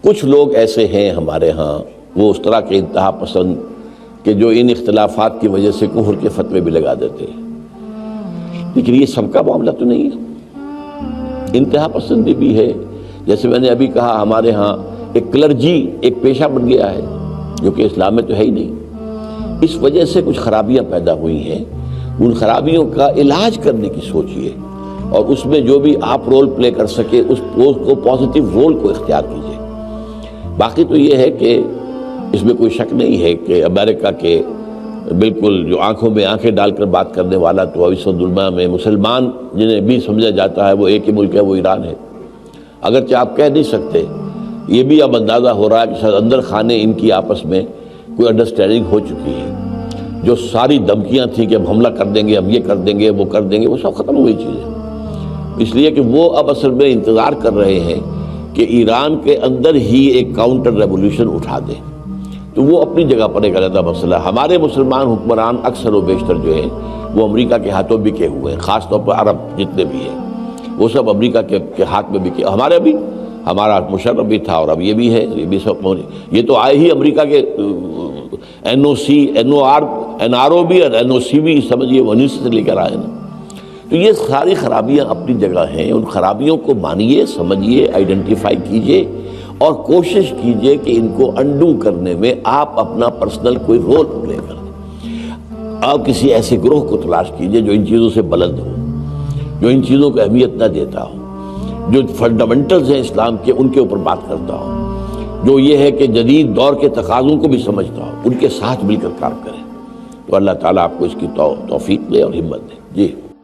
کچھ لوگ ایسے ہیں ہمارے ہاں، وہ اس طرح کے انتہا پسند کہ جو ان اختلافات کی وجہ سے کفر کے فتوے بھی لگا دیتے ہیں، لیکن یہ سب کا معاملہ تو نہیں ہے، انتہا پسندی بھی ہے۔ جیسے میں نے ابھی کہا، ہمارے ہاں ایک کلرجی ایک پیشہ بن گیا ہے جو کہ اسلام میں تو ہے ہی نہیں۔ اس وجہ سے کچھ خرابیاں پیدا ہوئی ہیں، ان خرابیوں کا علاج کرنے کی سوچیے، اور اس میں جو بھی آپ رول پلے کر سکے اس کو پازیٹیو رول کو اختیار کیجیے۔ باقی تو یہ ہے کہ اس میں کوئی شک نہیں ہے کہ امریکہ کے بالکل جو آنکھوں میں آنکھیں ڈال کر بات کرنے والا تو وسط دنیا میں مسلمان جنہیں بھی سمجھا جاتا ہے وہ ایک ہی ملک ہے، وہ ایران ہے۔ اگرچہ آپ کہہ نہیں سکتے، یہ بھی اب اندازہ ہو رہا ہے کہ شاید اندر خانے ان کی آپس میں کوئی انڈرسٹینڈنگ ہو چکی ہے۔ جو ساری دھمکیاں تھیں کہ اب حملہ کر دیں گے، اب یہ کر دیں گے، وہ کر دیں گے، وہ سب ختم ہوئی چیزیں، اس لیے کہ وہ اب اصل میں انتظار کر رہے ہیں کہ ایران کے اندر ہی ایک کاؤنٹر ریولوشن اٹھا دیں، تو وہ اپنی جگہ پر ایک علیحدہ مسئلہ۔ ہمارے مسلمان حکمران اکثر و بیشتر جو ہیں وہ امریکہ کے ہاتھوں بکے ہوئے ہیں، خاص طور پر عرب جتنے بھی ہیں وہ سب امریکہ کے ہاتھ میں بکے۔ ہمارے بھی، ہمارا مشرف بھی تھا اور اب یہ بھی ہے، یہ بھی سب، یہ تو آئے ہی امریکہ کے NRO بھی اور NOC بھی سمجھیے وہیں سے لے کر آئے نا۔ تو یہ ساری خرابیاں اپنی جگہ ہیں، ان خرابیوں کو مانیے، سمجھیے، آئیڈینٹیفائی کیجیے اور کوشش کیجیے کہ ان کو انڈو کرنے میں آپ اپنا پرسنل کوئی رول پلے کریں۔ آپ کسی ایسے گروہ کو تلاش کیجیے جو ان چیزوں سے بلند ہو، جو ان چیزوں کو اہمیت نہ دیتا ہو، جو فنڈامنٹلز ہیں اسلام کے ان کے اوپر بات کرتا ہو، جو یہ ہے کہ جدید دور کے تقاضوں کو بھی سمجھتا ہو، ان کے ساتھ مل کر کام کریں۔ تو اللہ تعالیٰ آپ کو اس کی توفیق دے اور ہمت دے۔ جی